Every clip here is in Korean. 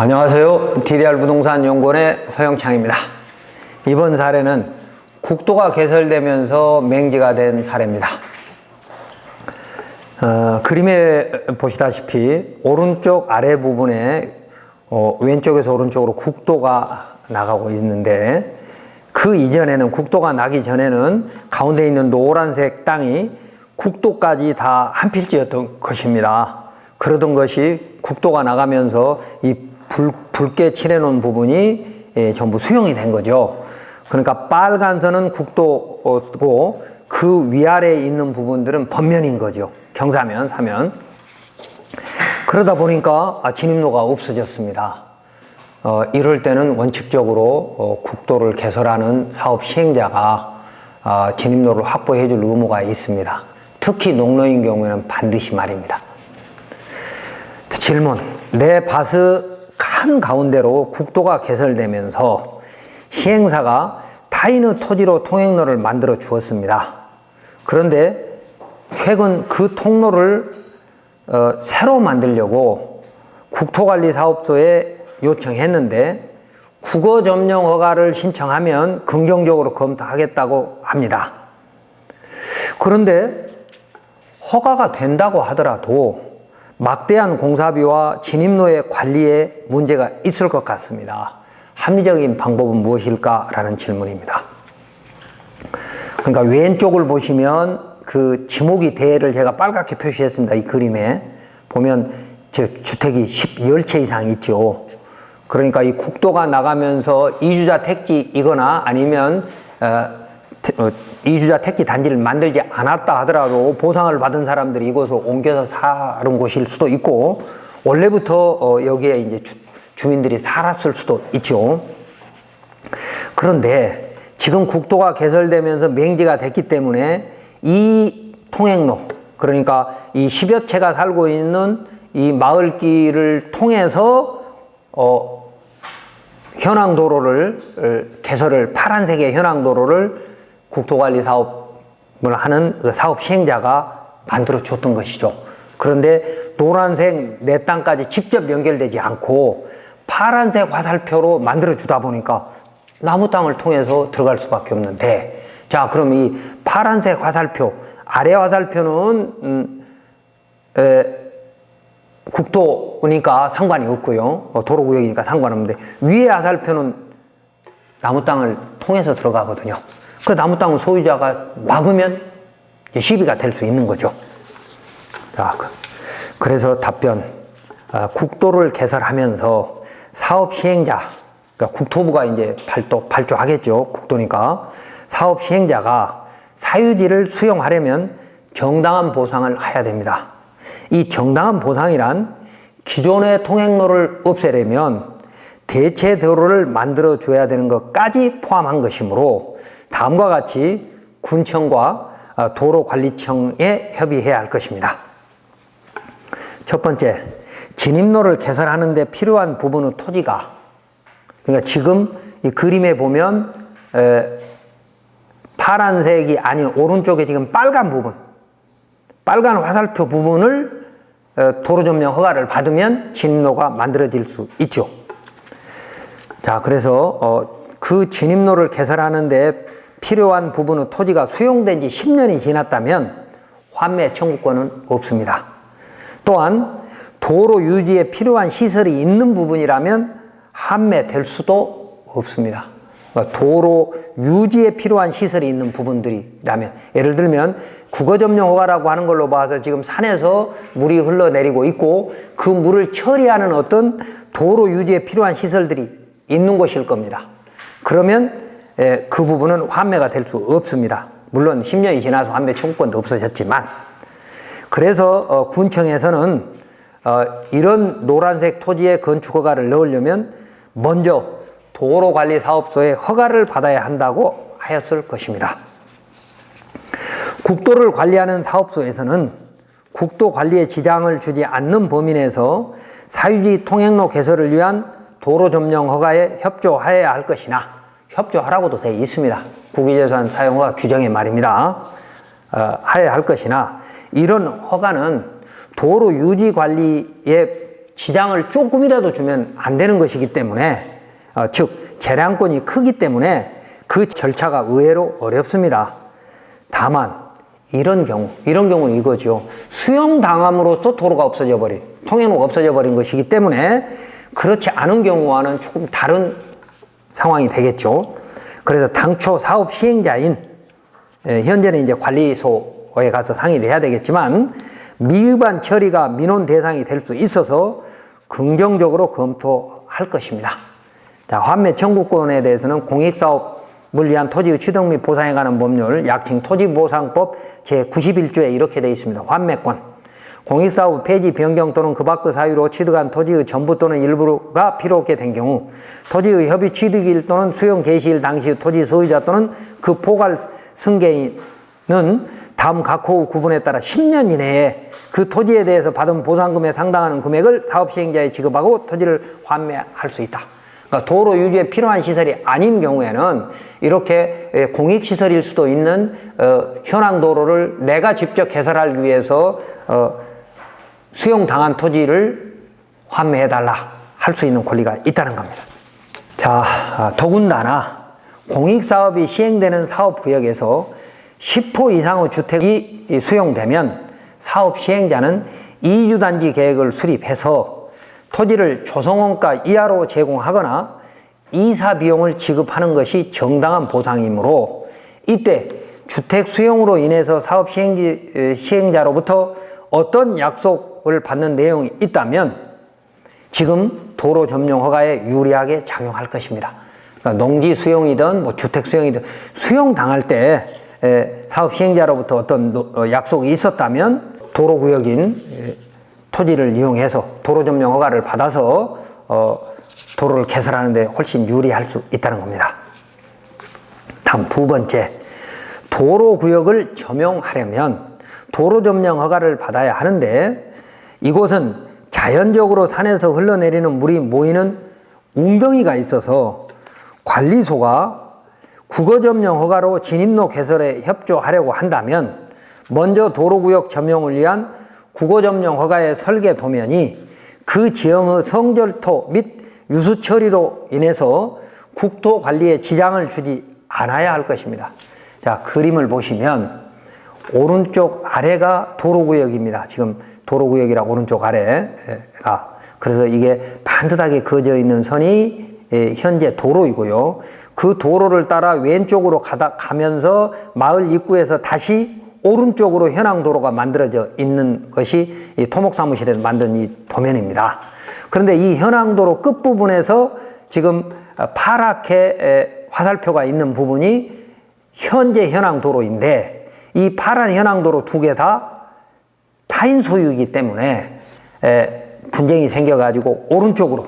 안녕하세요. TDR 부동산 연구원의 서영창입니다. 이번 사례는 국도가 개설되면서 맹지가 된 사례입니다. 그림에 보시다시피 오른쪽 아래 부분에 왼쪽에서 오른쪽으로 국도가 나가고 있는데, 그 이전에는, 국도가 나기 전에는 가운데 있는 노란색 땅이 국도까지 다 한 필지였던 것입니다. 그러던 것이 국도가 나가면서 이 붉게 칠해놓은 부분이 전부 수용이 된 거죠. 그러니까 빨간 선은 국도고 그 위아래에 있는 부분들은 번면인 거죠. 경사면, 사면. 그러다 보니까 진입로가 없어졌습니다. 이럴 때는 원칙적으로 국도를 개설하는 사업 시행자가 진입로를 확보해 줄 의무가 있습니다. 특히 농로인 경우에는 반드시 말입니다. 질문. 내 밭의 한가운데로 국도가 개설되면서 시행사가 타인의 토지로 통행로를 만들어 주었습니다. 그런데 최근 그 통로를 새로 만들려고 국토관리사업소에 요청했는데, 국어점령 허가를 신청하면 긍정적으로 검토하겠다고 합니다. 그런데 허가가 된다고 하더라도 막대한 공사비와 진입로의 관리에 문제가 있을 것 같습니다. 합리적인 방법은 무엇일까라는 질문입니다. 그러니까 왼쪽을 보시면 그 지목이 대를 제가 빨갛게 표시했습니다. 이 그림에 보면 주택이 10채 이상 있죠. 그러니까 이 국도가 나가면서 이주자 택지이거나 아니면 이주자 택지 단지를 만들지 않았다 하더라도 보상을 받은 사람들이 이곳을 옮겨서 사는 곳일 수도 있고, 원래부터 여기에 이제 주민들이 살았을 수도 있죠. 그런데 지금 국도가 개설되면서 맹지가 됐기 때문에 이 통행로, 그러니까 이 10여 채가 살고 있는 이 마을길을 통해서 현황도로를 개설을, 파란색의 현황도로를 국토관리 사업을 하는 그 사업 시행자가 만들어 줬던 것이죠. 그런데 노란색 내 땅까지 직접 연결되지 않고 파란색 화살표로 만들어 주다 보니까 나무 땅을 통해서 들어갈 수밖에 없는데, 자, 그럼 이 파란색 화살표, 아래 화살표는 국도니까 상관이 없고요. 도로구역이니까 상관없는데, 위에 화살표는 나무 땅을 통해서 들어가거든요. 그 나무 땅 소유자가 막으면 시비가 될 수 있는 거죠. 자, 그래서 답변. 국도를 개설하면서 사업 시행자, 그러니까 국토부가 이제 발주하겠죠. 국도니까. 사업 시행자가 사유지를 수용하려면 정당한 보상을 해야 됩니다. 이 정당한 보상이란 기존의 통행로를 없애려면 대체 도로를 만들어 줘야 되는 것까지 포함한 것이므로, 다음과 같이 군청과 도로관리청에 협의해야 할 것입니다. 첫 번째, 진입로를 개설하는 데 필요한 부분의 토지가, 그러니까 지금 이 그림에 보면 파란색이 아닌 오른쪽에 지금 빨간 부분, 빨간 화살표 부분을 도로점령 허가를 받으면 진입로가 만들어질 수 있죠. 자, 그래서 그 진입로를 개설하는 데 필요한 부분의 토지가 수용된 지 10년이 지났다면 환매 청구권은 없습니다. 또한 도로 유지에 필요한 시설이 있는 부분이라면 환매될 수도 없습니다. 그러니까 도로 유지에 필요한 시설이 있는 부분들이라면, 예를 들면 국어점령 허가라고 하는 걸로 봐서 지금 산에서 물이 흘러내리고 있고 그 물을 처리하는 어떤 도로 유지에 필요한 시설들이 있는 곳일 겁니다. 그러면 그 부분은 환매가 될 수 없습니다. 물론 10년이 지나서 환매 청구권도 없어졌지만. 그래서 군청에서는 이런 노란색 토지에 건축허가를 넣으려면 먼저 도로관리사업소에 허가를 받아야 한다고 하였을 것입니다. 국도를 관리하는 사업소에서는 국도관리에 지장을 주지 않는 범위 내에서 사유지 통행로 개설을 위한 도로점령 허가에 협조하여야 할 것이나, 협조하라고도 되어 있습니다. 국유재산 사용허가 규정에 말입니다. 하여야 할 것이나, 이런 허가는 도로 유지 관리에 지장을 조금이라도 주면 안 되는 것이기 때문에 즉 재량권이 크기 때문에 그 절차가 의외로 어렵습니다. 다만 이런 경우는 이거죠. 수용당함으로써 도로가 없어져 버린, 통행로가 없어져 버린 것이기 때문에 그렇지 않은 경우와는 조금 다른 상황이 되겠죠. 그래서 당초 사업 시행자인, 현재는 이제 관리소에 가서 상의를 해야 되겠지만, 미흡한 처리가 민원 대상이 될 수 있어서 긍정적으로 검토할 것입니다. 자, 환매 청구권에 대해서는 공익사업을 위한 토지의 취득 및 보상에 관한 법률, 약칭 토지보상법 제91조에 이렇게 되어 있습니다. 환매권. 공익사업 폐지, 변경 또는 그 밖의 사유로 취득한 토지의 전부 또는 일부가 필요 없게 된 경우, 토지의 협의 취득일 또는 수용 개시일 당시 토지 소유자 또는 그 포괄 승계인은 다음 각 호의 구분에 따라 10년 이내에 그 토지에 대해서 받은 보상금에 상당하는 금액을 사업 시행자에 지급하고 토지를 환매할 수 있다. 그러니까 도로 유지에 필요한 시설이 아닌 경우에는 이렇게 공익시설일 수도 있는 현황 도로를 내가 직접 개설하기 위해서 수용당한 토지를 환매해달라 할 수 있는 권리가 있다는 겁니다. 자, 더군다나 공익사업이 시행되는 사업구역에서 10호 이상의 주택이 수용되면 사업 시행자는 이주단지 계획을 수립해서 토지를 조성원가 이하로 제공하거나 이사 비용을 지급하는 것이 정당한 보상이므로, 이때 주택 수용으로 인해서 사업 시행자로부터 어떤 약속을 받는 내용이 있다면 지금 도로 점용 허가에 유리하게 작용할 것입니다. 그러니까 농지 수용이든 뭐 주택 수용이든 수용당할 때 사업 시행자로부터 어떤 약속이 있었다면 도로구역인 토지를 이용해서 도로 점용 허가를 받아서 도로를 개설하는 데 훨씬 유리할 수 있다는 겁니다. 다음 두 번째, 도로구역을 점용하려면 도로 점용 허가를 받아야 하는데, 이곳은 자연적으로 산에서 흘러내리는 물이 모이는 웅덩이가 있어서 관리소가 국어 점용 허가로 진입로 개설에 협조하려고 한다면 먼저 도로구역 점용을 위한 국어 점용 허가의 설계 도면이 그 지형의 성절토 및 유수 처리로 인해서 국토 관리에 지장을 주지 않아야 할 것입니다. 자, 그림을 보시면 오른쪽 아래가 도로구역입니다. 지금 도로구역이라 오른쪽 아래가, 그래서 이게 반듯하게 그어져 있는 선이 현재 도로이고요. 그 도로를 따라 왼쪽으로 가면서 마을 입구에서 다시 오른쪽으로 현황도로가 만들어져 있는 것이 이 토목사무실에서 만든 이 도면입니다. 그런데 이 현황도로 끝부분에서 지금 파랗게 화살표가 있는 부분이 현재 현황도로인데, 이 파란 현황도로 두 개 다 타인 소유이기 때문에 분쟁이 생겨가지고 오른쪽으로,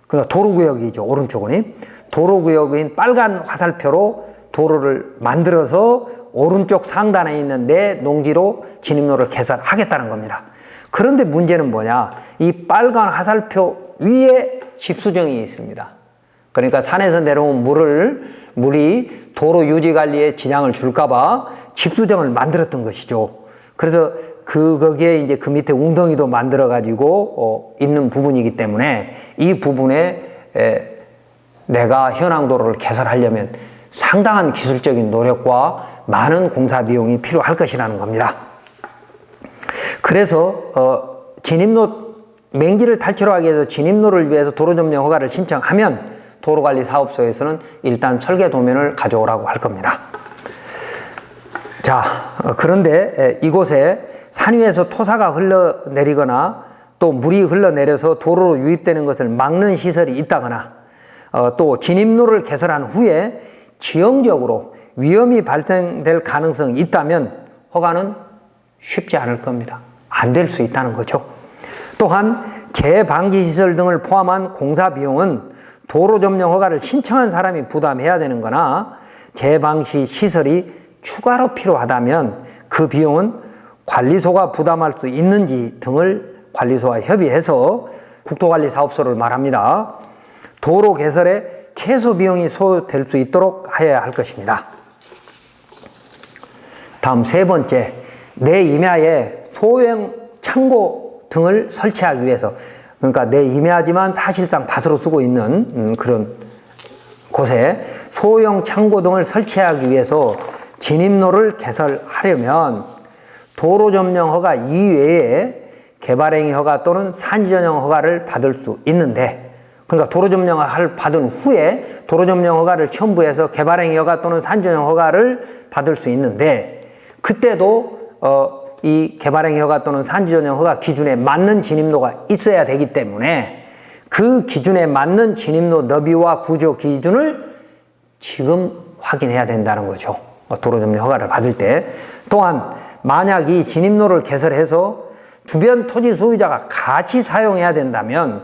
그러니까 도로구역이죠. 오른쪽은 도로구역인 빨간 화살표로 도로를 만들어서 오른쪽 상단에 있는 내 농지로 진입로를 개설하겠다는 겁니다. 그런데 문제는 뭐냐? 이 빨간 화살표 위에 집수정이 있습니다. 그러니까 산에서 내려온 물이 도로 유지 관리에 지장을 줄까봐 집수정을 만들었던 것이죠. 그래서 거기에 이제 그 밑에 웅덩이도 만들어가지고 있는 부분이기 때문에 이 부분에 내가 현황도로를 개설하려면 상당한 기술적인 노력과 많은 공사 비용이 필요할 것이라는 겁니다. 그래서 진입로, 맹지를 탈출하기 위해서 진입로를 위해서 도로 점용 허가를 신청하면 도로관리사업소에서는 일단 설계 도면을 가져오라고 할 겁니다. 자, 그런데 이곳에 산 위에서 토사가 흘러내리거나 또 물이 흘러내려서 도로로 유입되는 것을 막는 시설이 있다거나 또 진입로를 개설한 후에 지형적으로 위험이 발생될 가능성이 있다면 허가는 쉽지 않을 겁니다. 안 될 수 있다는 거죠. 또한 재방지시설 등을 포함한 공사 비용은 도로 점용 허가를 신청한 사람이 부담해야 되는 거나 재방시 시설이 추가로 필요하다면 그 비용은 관리소가 부담할 수 있는지 등을 관리소와 협의해서 국토관리사업소를 말합니다. 도로 개설에 최소 비용이 소요될 수 있도록 해야 할 것입니다. 다음 세 번째, 내 임야에 소형 창고 등을 설치하기 위해서 그러니까 내 임야지만 사실상 밭으로 쓰고 있는 그런 곳에 소형 창고 등을 설치하기 위해서 진입로를 개설하려면 도로 점령 허가 이외에 개발행위 허가 또는 산지 전용 허가를 받을 수 있는데, 그러니까 도로 점령을 받은 후에 도로 점령 허가를 첨부해서 개발행위 허가 또는 산지 전용 허가를 받을 수 있는데, 그때도 이 개발행위 허가 또는 산지 전용 허가 기준에 맞는 진입로가 있어야 되기 때문에 그 기준에 맞는 진입로 너비와 구조 기준을 지금 확인해야 된다는 거죠. 도로 점령 허가를 받을 때. 또한 만약 이 진입로를 개설해서 주변 토지 소유자가 같이 사용해야 된다면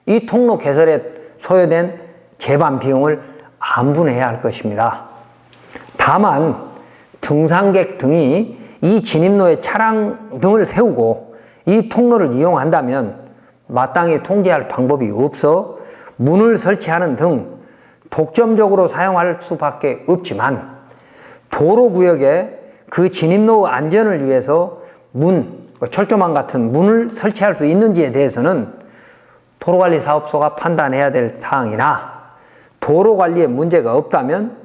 이 통로 개설에 소요된 제반 비용을 안분해야 할 것입니다. 다만 등산객 등이 이 진입로에 차량 등을 세우고 이 통로를 이용한다면 마땅히 통제할 방법이 없어 문을 설치하는 등 독점적으로 사용할 수밖에 없지만, 도로구역에 그 진입로 안전을 위해서 철조망 같은 문을 설치할 수 있는지에 대해서는 도로관리사업소가 판단해야 될 사항이나, 도로관리에 문제가 없다면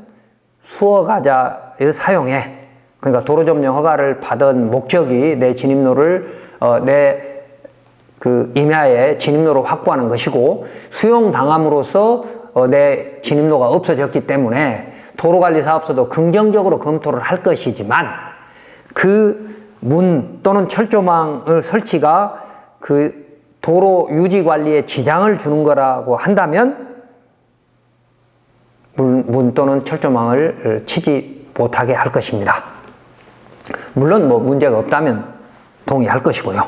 수허가자의 사용에, 그러니까 도로점령 허가를 받은 목적이 내 진입로를 내 그 임야의 진입로로 확보하는 것이고, 수용당함으로써 내 진입로가 없어졌기 때문에 도로관리사업소도 긍정적으로 검토를 할 것이지만, 그 문 또는 철조망의 설치가 그 도로 유지관리에 지장을 주는 거라고 한다면 문 또는 철조망을 치지 못하게 할 것입니다. 물론 문제가 없다면 동의할 것이고요.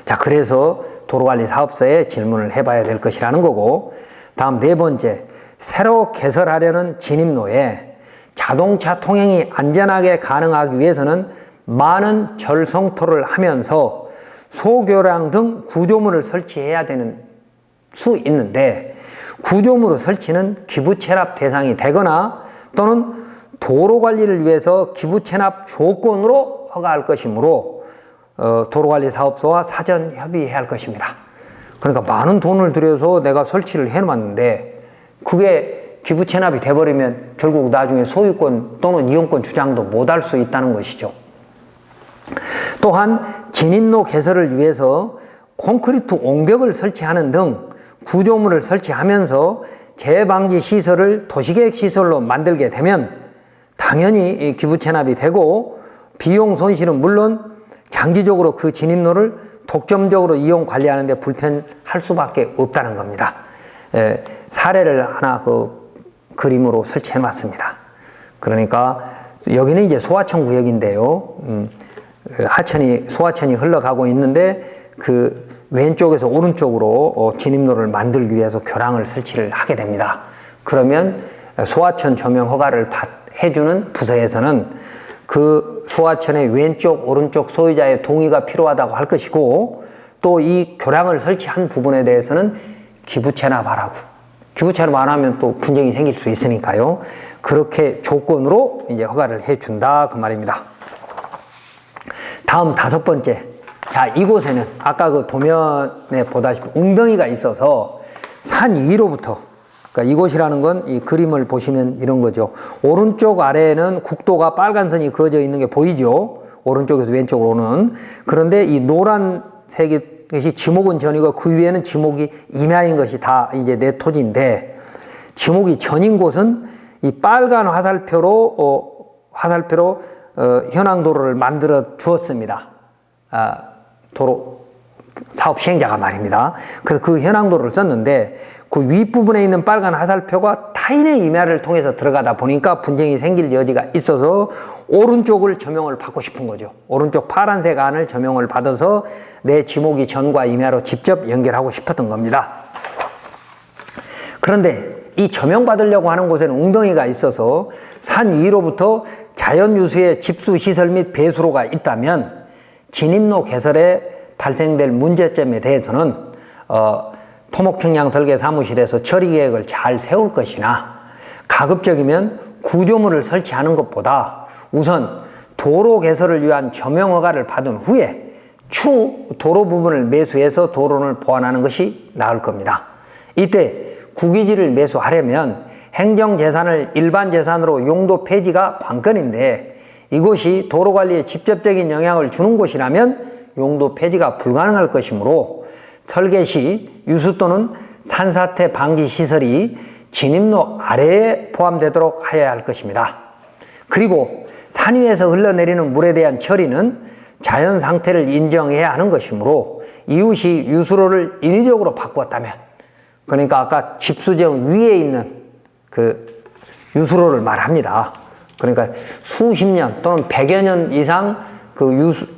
자, 그래서 도로관리사업소에 질문을 해봐야 될 것이라는 거고, 다음 네 번째, 새로 개설하려는 진입로에 자동차 통행이 안전하게 가능하기 위해서는 많은 절성토를 하면서 소교량 등 구조물을 설치해야 되는 수 있는데, 구조물 설치는 기부채납 대상이 되거나 또는 도로관리를 위해서 기부채납 조건으로 허가할 것이므로 도로관리사업소와 사전 협의해야 할 것입니다. 그러니까 많은 돈을 들여서 내가 설치를 해놨는데 그게 기부채납이 돼버리면 결국 나중에 소유권 또는 이용권 주장도 못할 수 있다는 것이죠. 또한 진입로 개설을 위해서 콘크리트 옹벽을 설치하는 등 구조물을 설치하면서 재방지 시설을 도시계획 시설로 만들게 되면 당연히 기부채납이 되고, 비용 손실은 물론 장기적으로 그 진입로를 독점적으로 이용 관리하는 데 불편할 수밖에 없다는 겁니다. 사례를 하나 그림으로 설치해 놨습니다. 그러니까 여기는 이제 소하천 구역인데요. 소하천이 흘러가고 있는데 그 왼쪽에서 오른쪽으로 진입로를 만들기 위해서 교량을 설치를 하게 됩니다. 그러면 소하천 조명 허가를 해주는 부서에서는 그 소하천의 왼쪽, 오른쪽 소유자의 동의가 필요하다고 할 것이고, 또 이 교량을 설치한 부분에 대해서는 기부채납하라고. 기부채납 안 하면 또 분쟁이 생길 수 있으니까요. 그렇게 조건으로 이제 허가를 해준다 그 말입니다. 다음 다섯 번째. 자, 이곳에는 아까 그 도면에 보다시피 웅덩이가 있어서 산 위로부터, 그러니까 이곳이라는 건 이 그림을 보시면 이런 거죠. 오른쪽 아래에는 국도가 빨간 선이 그어져 있는 게 보이죠. 오른쪽에서 왼쪽으로는. 그런데 이 노란색이 것이 지목은 전이고 그 위에는 지목이 임야인 것이 다 이제 내 토지인데, 지목이 전인 곳은 이 빨간 화살표로 현황도로를 만들어 주었습니다. 도로 사업 시행자가 말입니다. 그래서 그 현황도로를 썼는데 그 윗부분에 있는 빨간 화살표가 타인의 임야를 통해서 들어가다 보니까 분쟁이 생길 여지가 있어서 오른쪽을 점용을 받고 싶은 거죠. 오른쪽 파란색 안을 점용을 받아서 내 지목이 전과 임야로 직접 연결하고 싶었던 겁니다. 그런데 이 점용받으려고 하는 곳에는 웅덩이가 있어서 산 위로부터 자연유수의 집수시설 및 배수로가 있다면 진입로 개설에 발생될 문제점에 대해서는 토목측량설계사무실에서 처리계획을 잘 세울 것이나, 가급적이면 구조물을 설치하는 것보다 우선 도로 개설을 위한 점용허가를 받은 후에 추 도로 부분을 매수해서 도로를 보완하는 것이 나을 겁니다. 이때 국유지를 매수하려면 행정재산을 일반재산으로 용도 폐지가 관건인데 이곳이 도로관리에 직접적인 영향을 주는 곳이라면 용도 폐지가 불가능할 것이므로 설계 시 유수 또는 산사태 방지 시설이 진입로 아래에 포함되도록 하여야 할 것입니다. 그리고 산 위에서 흘러내리는 물에 대한 처리는 자연 상태를 인정해야 하는 것이므로 이웃이 유수로를 인위적으로 바꾸었다면, 그러니까 아까 집수정 위에 있는 그 유수로를 말합니다. 그러니까 수십 년 또는 100여 년 이상 그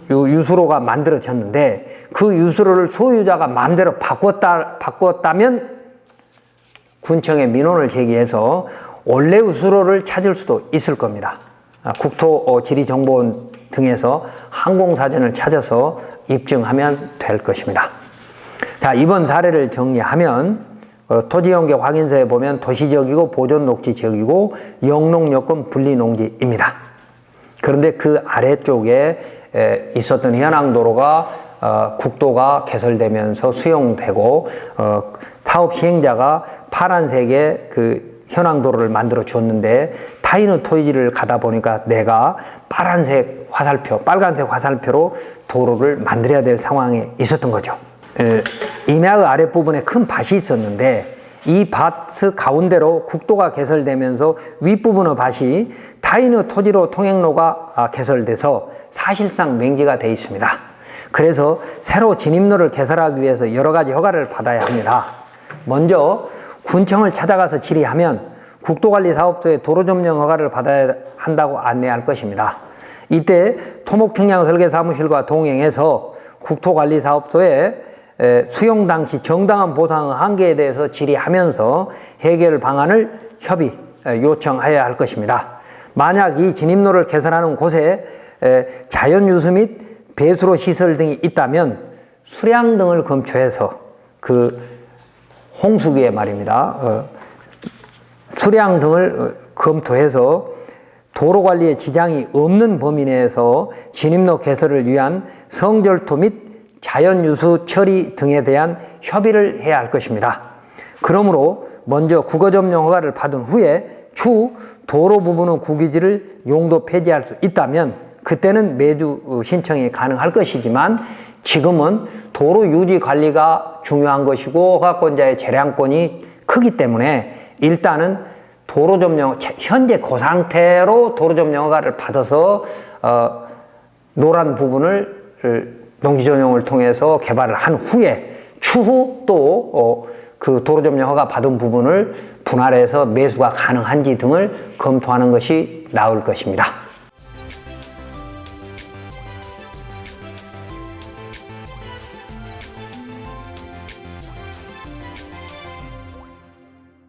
유수로가 만들어졌는데 그 유수로를 소유자가 마음대로 바꾸었다면 군청에 민원을 제기해서 원래 유수로를 찾을 수도 있을 겁니다. 국토지리정보원 등에서 항공사전을 찾아서 입증하면 될 것입니다. 자, 이번 사례를 정리하면 토지연계 확인서에 보면 도시지역이고 보존녹지지역이고 영농여건 분리농지입니다. 그런데 그 아래쪽에 있었던 현황도로가 국도가 개설되면서 수용되고 사업 시행자가 파란색의 그 현황도로를 만들어 줬는데 타인의 토지를 가다 보니까 내가 빨간색 화살표로 도로를 만들어야 될 상황에 있었던 거죠. 임야의 아랫부분에 큰 밭이 있었는데 이 밭의 가운데로 국도가 개설되면서 윗부분의 밭이 타인의 토지로 통행로가 개설돼서 사실상 맹지가 되어 있습니다. 그래서 새로 진입로를 개설하기 위해서 여러 가지 허가를 받아야 합니다. 먼저 군청을 찾아가서 질의하면 국도관리사업소에 도로점령 허가를 받아야 한다고 안내할 것입니다. 이때 토목측량설계사무실과 동행해서 국토관리사업소에 수용 당시 정당한 보상의 한계에 대해서 질의하면서 해결 방안을 요청해야 할 것입니다. 만약 이 진입로를 개설하는 곳에 자연유수 및 배수로 시설 등이 있다면 수량 등을 검토해서 그 홍수기에 말입니다. 수량 등을 검토해서 도로관리에 지장이 없는 범위 내에서 진입로 개설을 위한 성절토 및 자연유수 처리 등에 대한 협의를 해야 할 것입니다. 그러므로 먼저 국어점령 허가를 받은 후에 추후 도로 부분의 국유지를 용도 폐지할 수 있다면 그때는 매주 신청이 가능할 것이지만 지금은 도로 유지 관리가 중요한 것이고 허가권자의 재량권이 크기 때문에 일단은 도로점령, 현재 그 상태로 도로점령 허가를 받아서 노란 부분을 농지전용을 통해서 개발을 한 후에 추후 또 그 도로점령 허가 받은 부분을 분할해서 매수가 가능한지 등을 검토하는 것이 나을 것입니다.